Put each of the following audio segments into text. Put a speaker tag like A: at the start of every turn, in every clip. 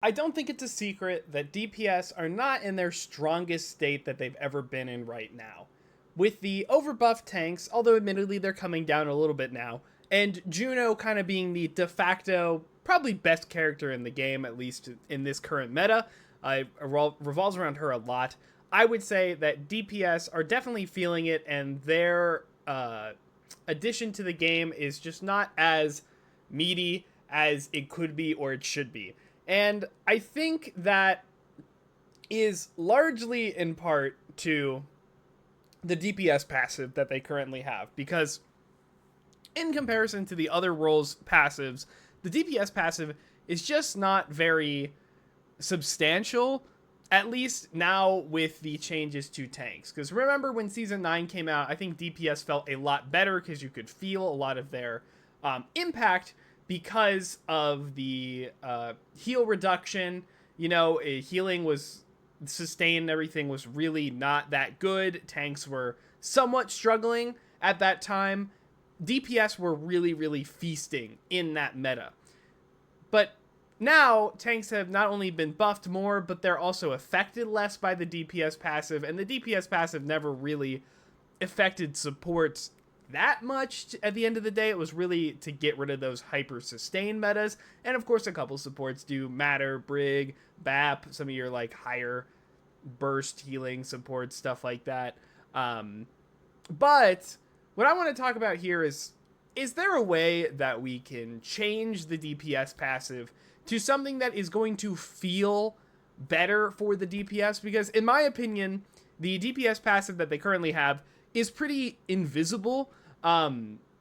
A: I don't think it's a secret that DPS are not in their strongest state that they've ever been in right now. With the overbuffed tanks, although admittedly they're coming down a little bit now, and Juno kind of being the de facto, probably best character in the game, at least in this current meta, revolves around her a lot. I would say that DPS are definitely feeling it, and their addition to the game is just not as meaty as it could be or it should be. And I think that is largely in part to the DPS passive that they currently have. Because in comparison to the other roles' passives, the DPS passive is just not very substantial, at least now with the changes to tanks. Because remember when Season 9 came out, I think DPS felt a lot better because you could feel a lot of their impact because of the heal reduction. You know, healing was sustained, everything was really not that good. Tanks were somewhat struggling at that time. DPS were really, really feasting in that meta. But now, tanks have not only been buffed more, but they're also affected less by the DPS passive, and the DPS passive never really affected supports that much at the end of the day. It was really to get rid of those hyper sustain metas, and of course a couple supports do matter. Brig, BAP, some of your like higher burst healing supports, stuff like that. But what I want to talk about here is there a way that we can change the DPS passive to something that is going to feel better for the DPS? Because in my opinion, the DPS passive that they currently have is pretty invisible,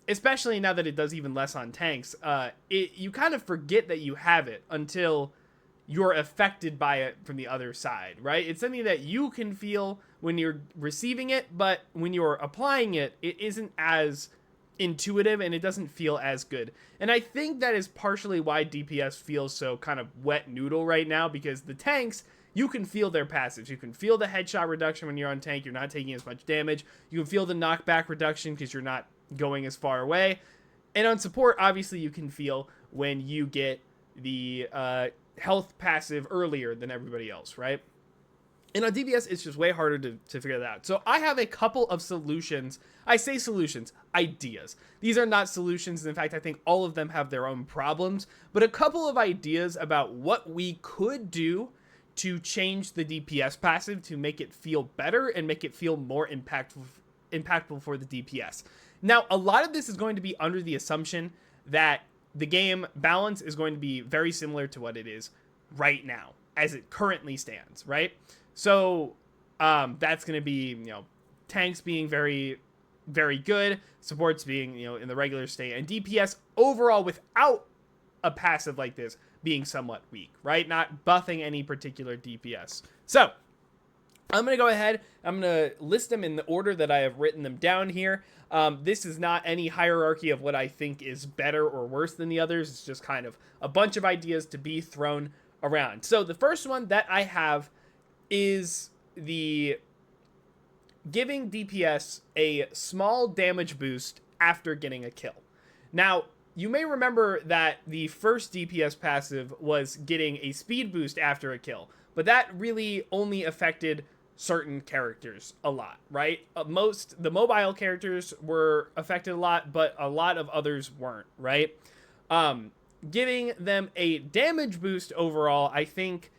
A: especially now that it does even less on tanks. You kind of forget that you have it until you're affected by it from the other side, right? It's something that you can feel when you're receiving it, but when you're applying it, it isn't as intuitive and it doesn't feel as good. And I think that is partially why DPS feels so kind of wet noodle right now, because the tanks, you can feel their passives. You can feel the headshot reduction when you're on tank, you're not taking as much damage. You can feel the knockback reduction because you're not going as far away. And on support, obviously you can feel when you get the health passive earlier than everybody else, right? And on DPS, it's just way harder to figure that out. So I have a couple of solutions. I say solutions, ideas. These are not solutions. In fact, I think all of them have their own problems. But a couple of ideas about what we could do to change the DPS passive to make it feel better and make it feel more impactful for the DPS. Now, a lot of this is going to be under the assumption that the game balance is going to be very similar to what it is right now, as it currently stands, right? So that's going to be, tanks being very, very good, supports being, in the regular state, and DPS overall without a passive like this being somewhat weak, right? Not buffing any particular DPS. So I'm going to go ahead. I'm going to list them in the order that I have written them down here. This is not any hierarchy of what I think is better or worse than the others. It's just kind of a bunch of ideas to be thrown around. So the first one that I have is the giving DPS a small damage boost after getting a kill. Now, you may remember that the first DPS passive was getting a speed boost after a kill, but that really only affected certain characters a lot, right? The mobile characters were affected a lot, but a lot of others weren't, right? Giving them a damage boost overall, I think,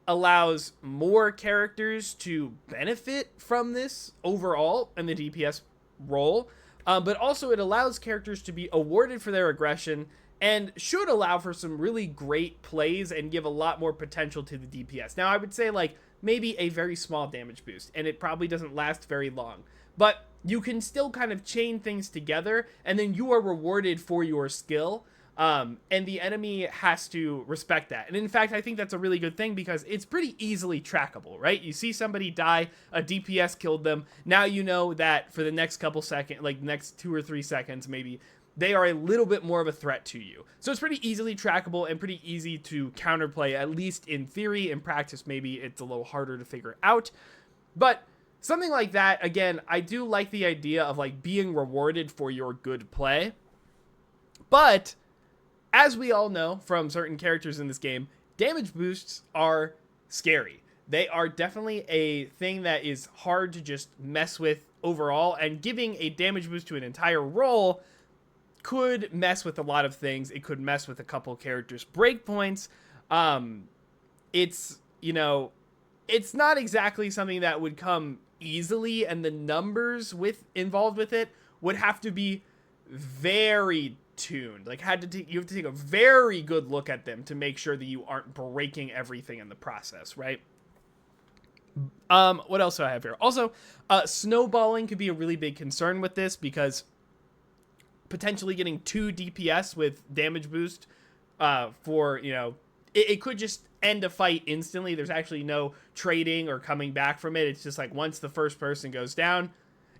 A: allows more characters to benefit from this overall in the DPS role, but also it allows characters to be awarded for their aggression and should allow for some really great plays and give a lot more potential to the DPS. Now, I would say like maybe a very small damage boost, and it probably doesn't last very long, but you can still kind of chain things together, and then you are rewarded for your skill. And the enemy has to respect that. And in fact, I think that's a really good thing because it's pretty easily trackable, right? You see somebody die, a DPS killed them. Now you know that for the next couple seconds, like next 2 or 3 seconds, maybe, they are a little bit more of a threat to you. So it's pretty easily trackable and pretty easy to counterplay, at least in theory. In practice, maybe it's a little harder to figure out. But something like that, again, I do like the idea of like being rewarded for your good play. But as we all know from certain characters in this game, damage boosts are scary. They are definitely a thing that is hard to just mess with overall, and giving a damage boost to an entire role could mess with a lot of things. It could mess with a couple characters' breakpoints. It's, you know, it's not exactly something that would come easily, and the numbers involved with it would have to be very tuned. Like, you have to take a very good look at them to make sure that you aren't breaking everything in the process, right? What else do I have here? Also, snowballing could be a really big concern with this, because potentially getting 2 DPS with damage boost for, you know, it could just end a fight instantly. There's actually no trading or coming back from it. It's just like once the first person goes down,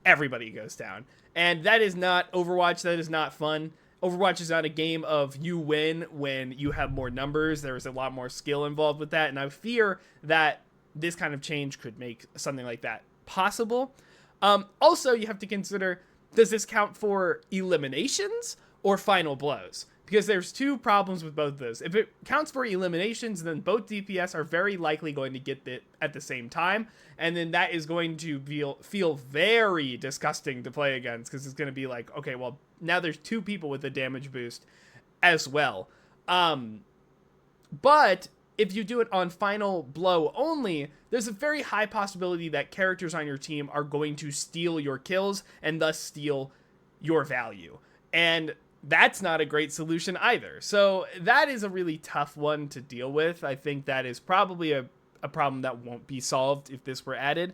A: everybody goes down. And that is not Overwatch. That is not fun. Overwatch is not a game of you win when you have more numbers. There is a lot more skill involved with that, and I fear that this kind of change could make something like that possible. Also, you have to consider, does this count for eliminations or final blows? Because there's 2 problems with both of those. If it counts for eliminations, then both DPS are very likely going to get it at the same time, and then that is going to feel very disgusting to play against, because it's going to be like, okay, well, now there's 2 people with a damage boost as well. But if you do it on final blow only, there's a very high possibility that characters on your team are going to steal your kills and thus steal your value. And that's not a great solution either. So that is a really tough one to deal with. I think that is probably a problem that won't be solved if this were added.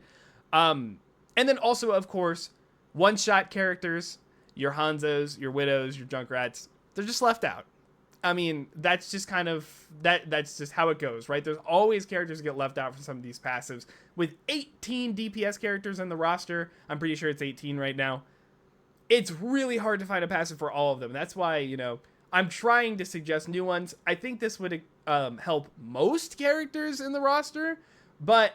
A: And then also, of course, one-shot characters, your Hanzos, your Widows, your Junkrats, they're just left out. I mean, that's just kind of, that's just how it goes, right? There's always characters that get left out from some of these passives. With 18 DPS characters in the roster, I'm pretty sure it's 18 right now, it's really hard to find a passive for all of them. That's why, you know, I'm trying to suggest new ones. I think this would help most characters in the roster, but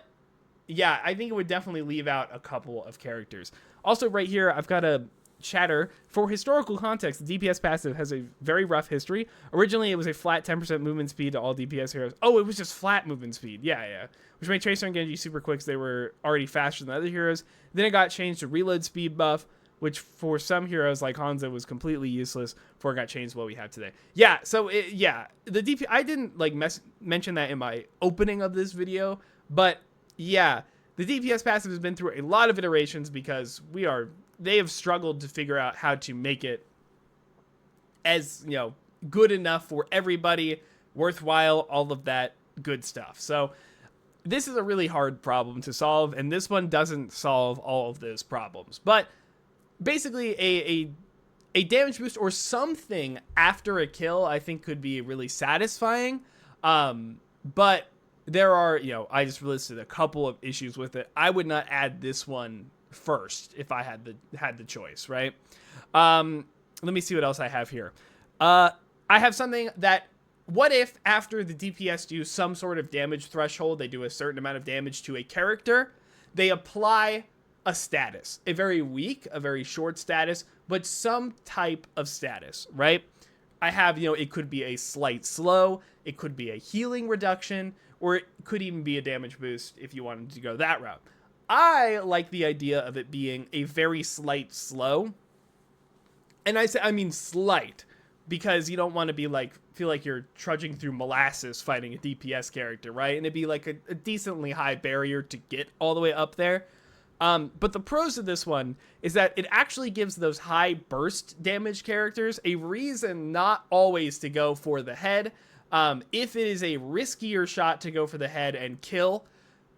A: yeah, I think it would definitely leave out a couple of characters. Also, right here, I've got a chatter. For historical context, the DPS passive has a very rough history. Originally, it was a flat 10% movement speed to all DPS heroes. Oh, it was just flat movement speed. Yeah. Which made Tracer and Genji super quick, so they were already faster than other heroes. Then it got changed to reload speed buff, which for some heroes like Hanzo was completely useless before it got changed to what we have today. Yeah, so the DP, I didn't like mention that in my opening of this video, but yeah, the DPS passive has been through a lot of iterations because they have struggled to figure out how to make it as, you know, good enough for everybody, worthwhile, all of that good stuff. So this is a really hard problem to solve, and this one doesn't solve all of those problems. But basically, a damage boost or something after a kill, I think, could be really satisfying. But there are, you know, I just listed a couple of issues with it. I would not add this one first if I had the choice, right? Let me see what else I have here. I have something that, what if after the DPS do some sort of damage threshold, they do a certain amount of damage to a character, they apply a status, a very weak, a very short status, but some type of status, right? I have, you know, it could be a slight slow, it could be a healing reduction, or it could even be a damage boost if you wanted to go that route. I like the idea of it being a very slight slow. And I mean slight, because you don't want to be like, feel like you're trudging through molasses fighting a DPS character, right? And it'd be like a decently high barrier to get all the way up there. But the pros of this one is that it actually gives those high burst damage characters a reason not always to go for the head. If it is a riskier shot to go for the head and kill,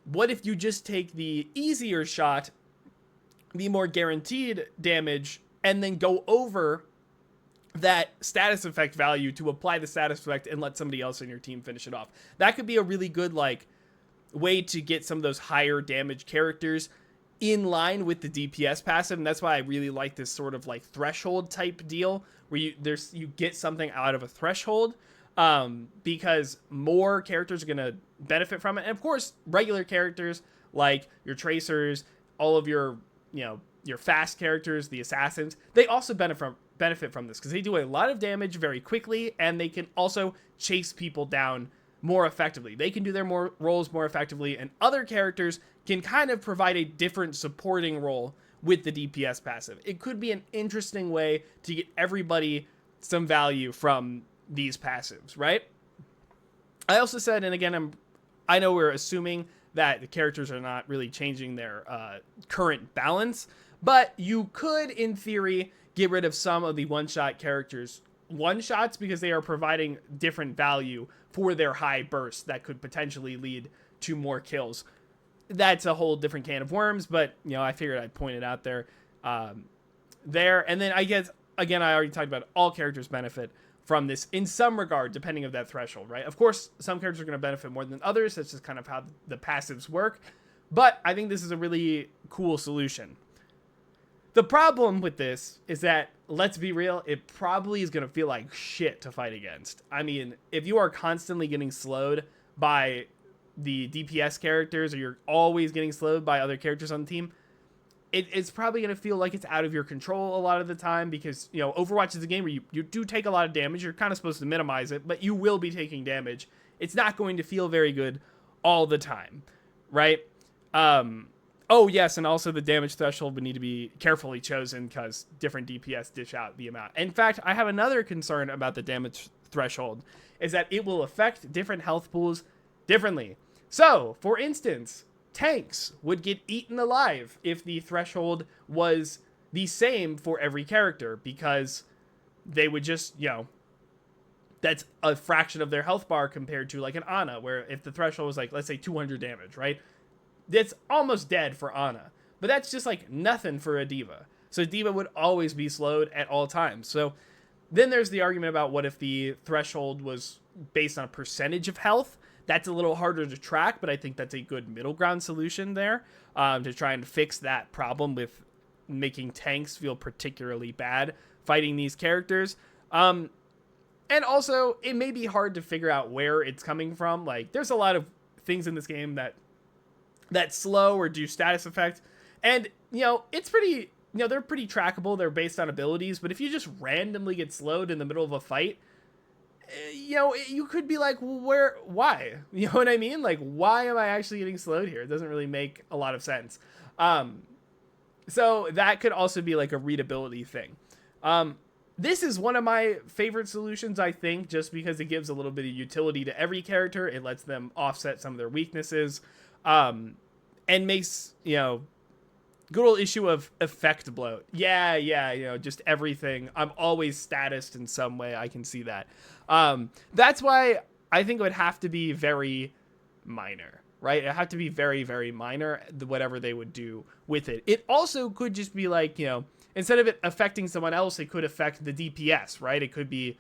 A: what if you just take the easier shot, the more guaranteed damage, and then go over that status effect value to apply the status effect and let somebody else in your team finish it off? That could be a really good, like, way to get some of those higher damage characters in line with the DPS passive, and that's why I really like this sort of like threshold type deal where you get something out of a threshold, because more characters are gonna benefit from it. And of course, regular characters like your tracers, all of your, you know, your fast characters, the assassins, they also benefit from this because they do a lot of damage very quickly, and they can also chase people down more effectively. They can do their roles more effectively, and other characters can kind of provide a different supporting role with the DPS passive. It could be an interesting way to get everybody some value from these passives, right? I also said, and again, I know we're assuming that the characters are not really changing their current balance, but you could, in theory, get rid of some of the one-shot characters' one-shots because they are providing different value for their high burst that could potentially lead to more kills. That's a whole different can of worms, but I figured I'd point it out there. And then I guess, again, I already talked about all characters benefit from this in some regard, depending on that threshold, right? Of course, some characters are going to benefit more than others. That's just kind of how the passives work. But I think this is a really cool solution. The problem with this is that, let's be real, it probably is going to feel like shit to fight against. I mean, if you are constantly getting slowed by the DPS characters, or you're always getting slowed by other characters on the team, it's probably going to feel like it's out of your control a lot of the time because, Overwatch is a game where you do take a lot of damage. You're kind of supposed to minimize it, but you will be taking damage. It's not going to feel very good all the time, right? Oh, yes, and also the damage threshold would need to be carefully chosen because different DPS dish out the amount. In fact, I have another concern about the damage threshold, is that it will affect different health pools differently. So, for instance, tanks would get eaten alive if the threshold was the same for every character because they would just, that's a fraction of their health bar compared to like an Ana, where if the threshold was like, let's say 200 damage, right? It's almost dead for Ana, but that's just like nothing for a D.Va. So D.Va would always be slowed at all times. So then there's the argument about what if the threshold was based on a percentage of health. That's a little harder to track, but I think that's a good middle ground solution there to try and fix that problem with making tanks feel particularly bad fighting these characters. And also, it may be hard to figure out where it's coming from. Like, there's a lot of things in this game that slow or do status effect. And, it's pretty, they're pretty trackable. They're based on abilities. But if you just randomly get slowed in the middle of a fight, you could be like, well, why? You know what I mean? Like, why am I actually getting slowed here? It doesn't really make a lot of sense. So that could also be like a readability thing. This is one of my favorite solutions, I think, just because it gives a little bit of utility to every character. It lets them offset some of their weaknesses, and makes, good old issue of effect bloat. Yeah, just everything. I'm always statused in some way. I can see that. That's why I think it would have to be very minor, right? It have to be very, very minor, whatever they would do with it. It also could just be like, instead of it affecting someone else, it could affect the DPS, right? It could be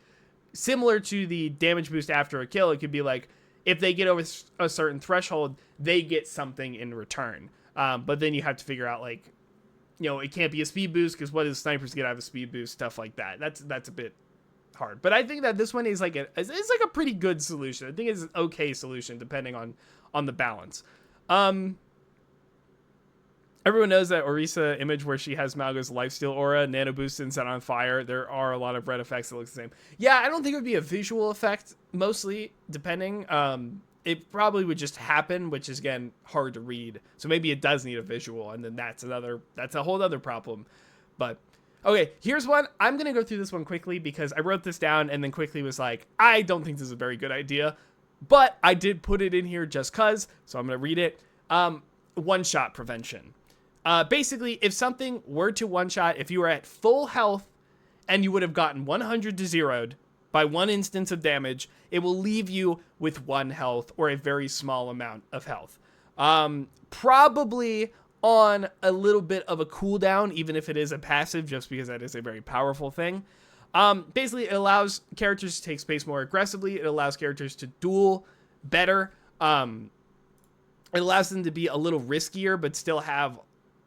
A: similar to the damage boost after a kill. It could be like, if they get over a certain threshold, they get something in return. But then you have to figure out, like, it can't be a speed boost because what does snipers get out of a speed boost? Stuff like that. That's a bit hard. But I think that this one is like it's like a pretty good solution. I think it's an okay solution depending on the balance. Everyone knows that Orisa image where she has Malgo's lifesteal aura, nano boost and set on fire. There are a lot of red effects that look the same. Yeah, I don't think it would be a visual effect, mostly, depending. It probably would just happen, which is, again, hard to read. So maybe it does need a visual, and then that's a whole other problem. But, okay, here's one. I'm going to go through this one quickly because I wrote this down and then quickly was like, I don't think this is a very good idea. But I did put it in here just because, so I'm going to read it. One-shot prevention. Basically, if something were to one-shot, if you were at full health and you would have gotten 100 to 0'd by one instance of damage, it will leave you with 1 health or a very small amount of health. Probably on a little bit of a cooldown, even if it is a passive, just because that is a very powerful thing. Basically, it allows characters to take space more aggressively. It allows characters to duel better. It allows them to be a little riskier, but still have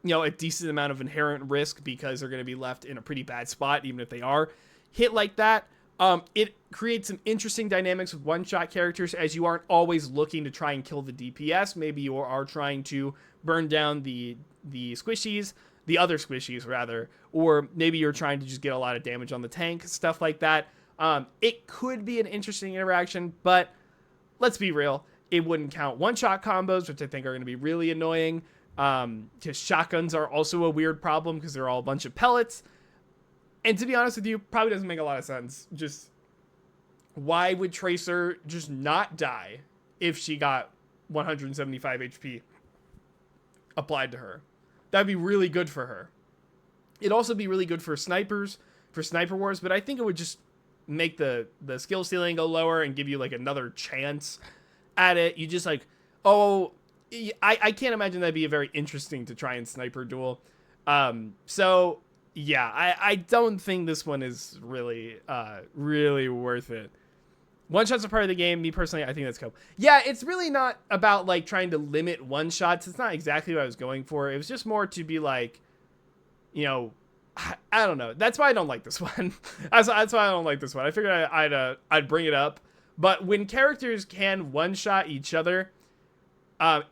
A: a decent amount of inherent risk because they're going to be left in a pretty bad spot, even if they are hit like that. It creates some interesting dynamics with one-shot characters as you aren't always looking to try and kill the DPS. Maybe you are trying to burn down the squishies, the other squishies rather, or maybe you're trying to just get a lot of damage on the tank, stuff like that. It could be an interesting interaction, but let's be real, it wouldn't count one-shot combos, which I think are going to be really annoying. Because shotguns are also a weird problem because they're all a bunch of pellets. And to be honest with you, probably doesn't make a lot of sense. Just why would Tracer just not die if she got 175 HP applied to her? That'd be really good for her. It'd also be really good for snipers, for sniper wars, but I think it would just make the skill ceiling go lower and give you like another chance at it. You just like, oh, I can't imagine that'd be a very interesting to try and sniper duel. So yeah, I don't think this one is really worth it. One shots are part of the game. Me personally, I think that's cool. Yeah, it's really not about like trying to limit one shots. It's not exactly what I was going for. It was just more to be like, you know, I don't know. That's why I don't like this one. That's why I don't like this one. I figured I'd bring it up. But when characters can one shot each other,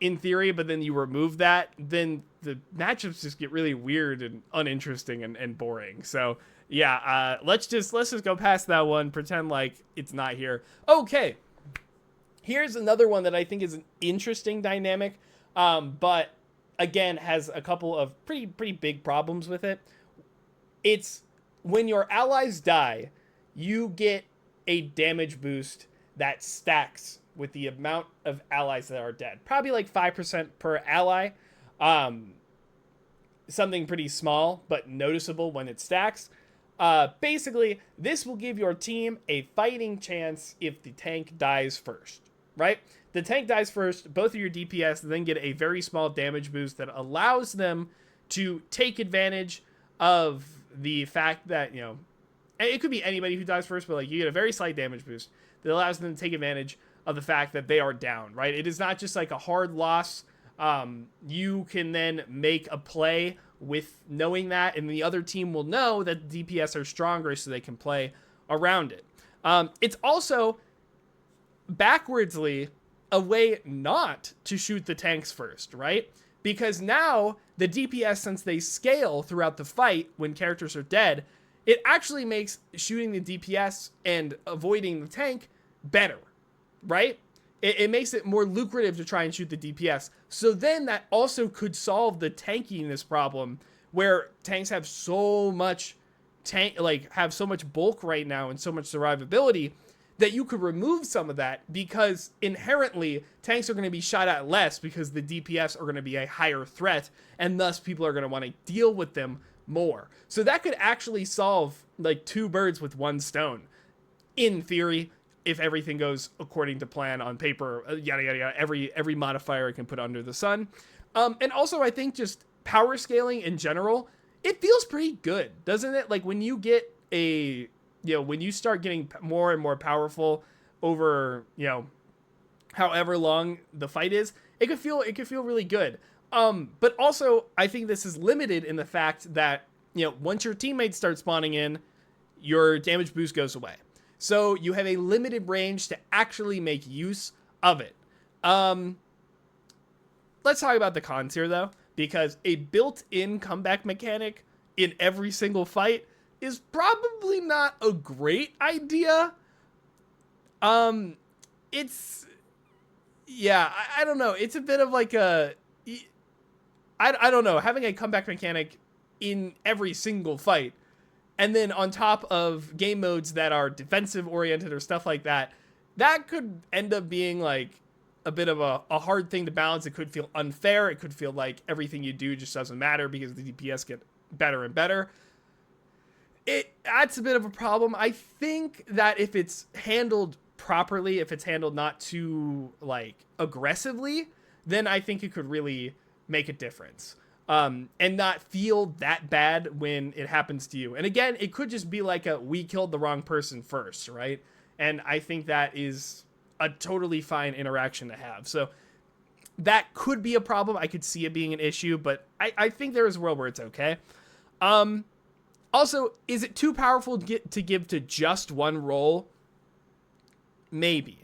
A: in theory, but then you remove that, then the matchups just get really weird and uninteresting and boring. So yeah, let's just go past that one. Pretend like it's not here. Okay, here's another one that I think is an interesting dynamic, but again has a couple of pretty big problems with it. It's when your allies die, you get a damage boost that stacks with the amount of allies that are dead. Probably like 5% per ally. Something pretty small, but noticeable when it stacks. Basically, this will give your team a fighting chance if the tank dies first, right? The tank dies first, both of your DPS then get a very small damage boost that allows them to take advantage of the fact that, you know, it could be anybody who dies first, but like you get a very slight damage boost that allows them to take advantage of the fact that they are down, right? It is not just like a hard loss. You can then make a play with knowing that, and the other team will know that the DPS are stronger so they can play around it. It's also backwardsly a way not to shoot the tanks first, right? Because now the DPS, since they scale throughout the fight when characters are dead, it actually makes shooting the DPS and avoiding the tank better, right? It makes it more lucrative to try and shoot the DPS. So then that also could solve the tankiness problem where tanks have so much have so much bulk right now and so much survivability that you could remove some of that, because inherently tanks are going to be shot at less because the DPS are going to be a higher threat, and thus people are going to want to deal with them more. So that could actually solve like two birds with one stone in theory, if everything goes according to plan on paper, yada yada yada, every modifier I can put under the sun. And also I think just power scaling in general, it feels pretty good, doesn't it? Like when you get when you start getting more and more powerful over, however long the fight is, it could feel really good. But also I think this is limited in the fact that, once your teammates start spawning in, your damage boost goes away. So you have a limited range to actually make use of it. Let's talk about the cons here, though, because a built-in comeback mechanic in every single fight is probably not a great idea. I don't know. It's a bit of like I don't know. Having a comeback mechanic in every single fight, and then on top of game modes that are defensive oriented or stuff like that, that could end up being like a bit of a hard thing to balance. It could feel unfair. It could feel like everything you do just doesn't matter because the DPS get better and better. That's a bit of a problem. I think that if it's handled properly, if it's handled not too aggressively, then I think it could really make a difference. And not feel that bad when it happens to you. And again, it could just be like we killed the wrong person first, right? And I think that is a totally fine interaction to have. So that could be a problem. I could see it being an issue, but I think there is a world where it's okay. Also, is it too powerful to give to just one role? Maybe.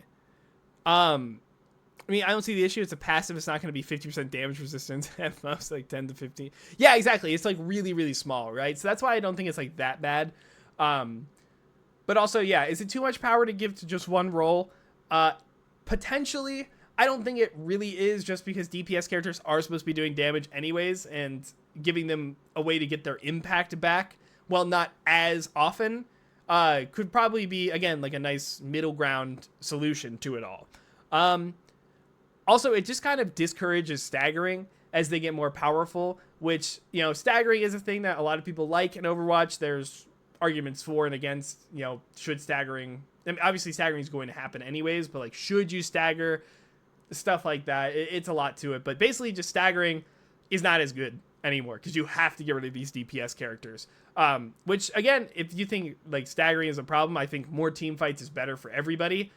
A: I don't see the issue. It's a passive. It's not going to be 50% damage resistance at most, like 10 to 15. Yeah, exactly. It's like really, really small, right? So that's why I don't think it's like that bad. But also, yeah, is it too much power to give to just one role? Potentially, I don't think it really is, just because DPS characters are supposed to be doing damage anyways, and giving them a way to get their impact back, while not as often, could probably be, again, like a nice middle ground solution to it all. Also, it just kind of discourages staggering as they get more powerful, which, you know, staggering is a thing that a lot of people like in Overwatch. There's arguments for and against, you know, should staggering, I mean, obviously staggering is going to happen anyways, but like, should you stagger, stuff like that. It's a lot to it, but basically just staggering is not as good anymore because you have to get rid of these DPS characters. Which, again, if you think like staggering is a problem, I think more team fights is better for everybody.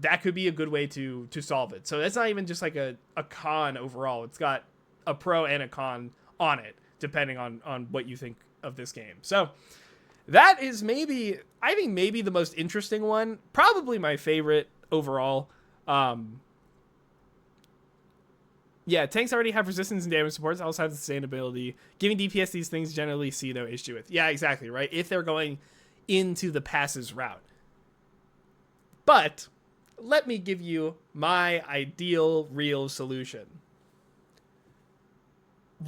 A: That could be a good way to solve it. So that's not even just like a con overall. It's got a pro and a con on it, depending on what you think of this game. So that is maybe, I think maybe the most interesting one, probably my favorite overall. Yeah, tanks already have resistance and damage supports, also have sustainability. Giving DPS these things generally see no issue with. Yeah, exactly, right? If they're going into the passives route. But let me give you my ideal real solution.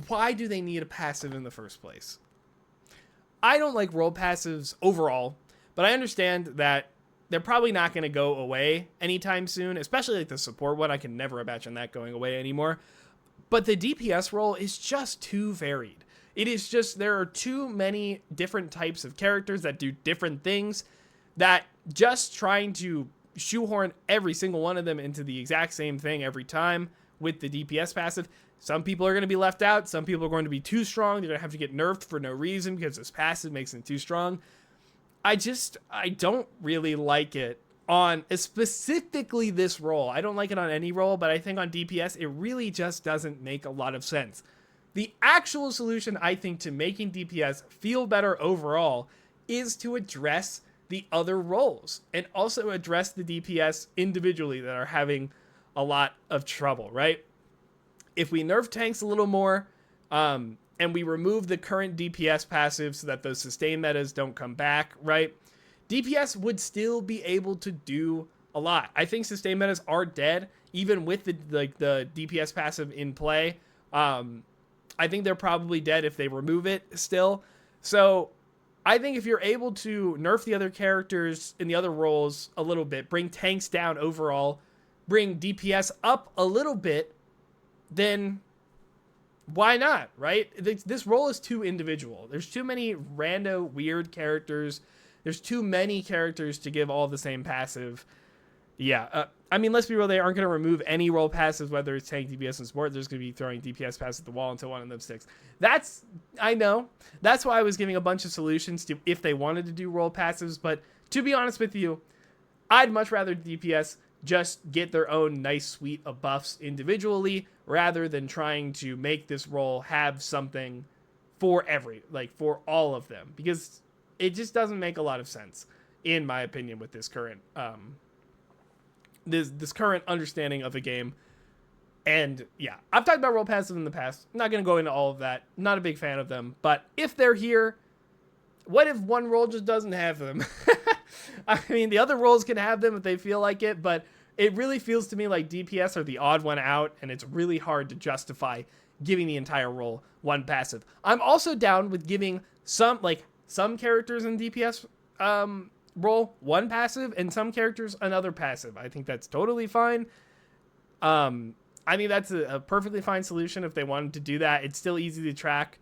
A: Why do they need a passive in the first place? I don't like role passives overall, but I understand that they're probably not going to go away anytime soon, especially like the support one. I can never imagine that going away anymore. But the DPS role is just too varied. It is just, there are too many different types of characters that do different things, that just trying to shoehorn every single one of them into the exact same thing every time with the DPS passive, some people are going to be left out. Some people are going to be too strong. They're going to have to get nerfed for no reason because this passive makes them too strong. I don't really like it on specifically this role. I don't like it on any role, but I think on DPS, it really just doesn't make a lot of sense. The actual solution, I think, to making DPS feel better overall is to address the other roles and also address the DPS individually that are having a lot of trouble, right? If we nerf tanks a little more, and we remove the current DPS passive so that those sustain metas don't come back, right? DPS would still be able to do a lot. I think sustain metas are dead, even with the DPS passive in play. I think they're probably dead if they remove it still. So I think if you're able to nerf the other characters in the other roles a little bit, bring tanks down overall, bring DPS up a little bit, then why not, right? This role is too individual. There's too many rando weird characters. There's too many characters to give all the same passive. Yeah, I mean, let's be real. They aren't going to remove any role passives, whether it's tank, DPS, and support. They're just going to be throwing DPS passive at the wall until one of them sticks. I know. That's why I was giving a bunch of solutions to if they wanted to do role passives. But to be honest with you, I'd much rather DPS just get their own nice suite of buffs individually, rather than trying to make this role have something for for all of them, because it just doesn't make a lot of sense, in my opinion, with this current this current understanding of the game. And yeah, I've talked about role passive in the past. I'm not going to go into all of that. Not a big fan of them, but if they're here, what if one role just doesn't have them? I mean, the other roles can have them if they feel like it, but it really feels to me like DPS are the odd one out, and it's really hard to justify giving the entire role one passive. I'm also down with giving some characters in DPS role one passive and some characters another passive. I think that's totally fine. I think that's a perfectly fine solution if they wanted to do that. It's still easy to track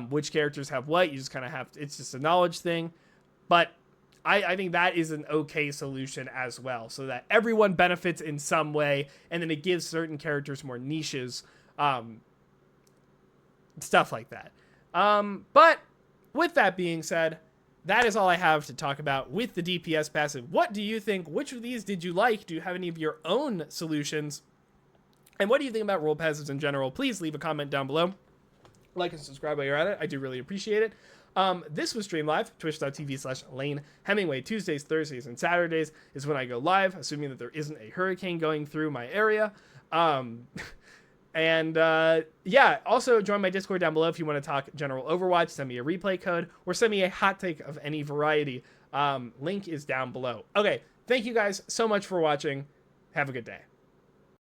A: which characters have what. You just kind of have to, it's just a knowledge thing. But I think that is an okay solution as well, so that everyone benefits in some way, and then it gives certain characters more niches, stuff like that. But with that being said, that is all I have to talk about with the DPS passive. What do you think? Which of these did you like? Do you have any of your own solutions? And what do you think about role passives in general? Please leave a comment down below. Like and subscribe while you're at it. I do really appreciate it. This was streamed live, twitch.tv/Lane Hemingway. Tuesdays, Thursdays, and Saturdays is when I go live, assuming that there isn't a hurricane going through my area. Yeah, also join my Discord down below if you want to talk general Overwatch. Send me a replay code or send me a hot take of any variety. Link is down below. Okay, thank you guys so much for watching. Have a good day.